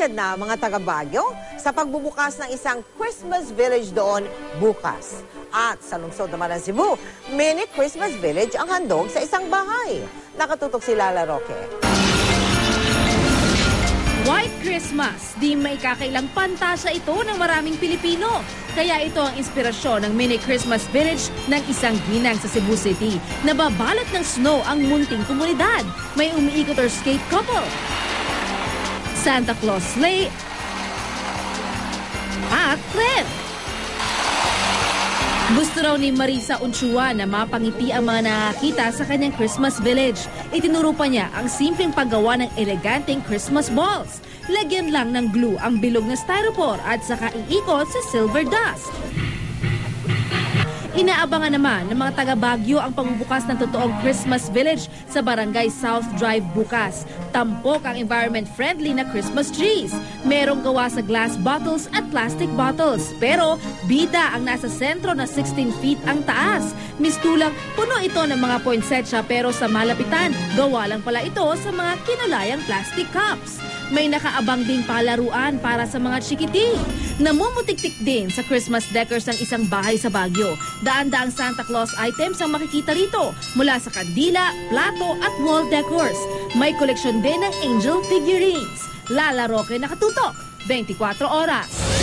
Excited na mga taga Baguio sa pagbubukas ng isang Christmas village doon bukas. At sa lungsod naman ng Cebu, mini Christmas village ang handog sa isang bahay. Nakatutok si Lala Roque. White Christmas, di may kakailang pantasya ito ng maraming Pilipino. Kaya ito ang inspirasyon ng mini Christmas village ng isang ginang sa Cebu City. Nababalot ng snow ang munting komunidad. May umiikot or skate couple, Santa Claus sleigh, at trend. Gusto raw ni Marisa Unchua na mapangiti ang mga nakakita sa kanyang Christmas village. Itinuro pa niya ang simpleng paggawa ng eleganteng Christmas balls. Lagyan lang ng glue ang bilog na styrofoam at saka iikot sa silver dust. Inaabangan naman ng mga taga Baguio ang pagbubukas ng totoong Christmas village sa Barangay South Drive bukas. Tampok ang environment-friendly na Christmas trees. Merong gawa sa glass bottles at plastic bottles. Pero bida ang nasa sentro na 16 feet ang taas. Mistulang puno ito ng mga poinsettia pero sa malapitan, gawa lang pala ito sa mga kinulayang plastic cups. May nakaabang ding palaruan para sa mga chikiti. Namumutik-tik din sa Christmas decors ng isang bahay sa Baguio. Daan-daang Santa Claus items ang makikita rito mula sa kandila, plato at wall decors. May koleksyon din ng angel figurines. Lala Roque, nakatutok, 24 oras.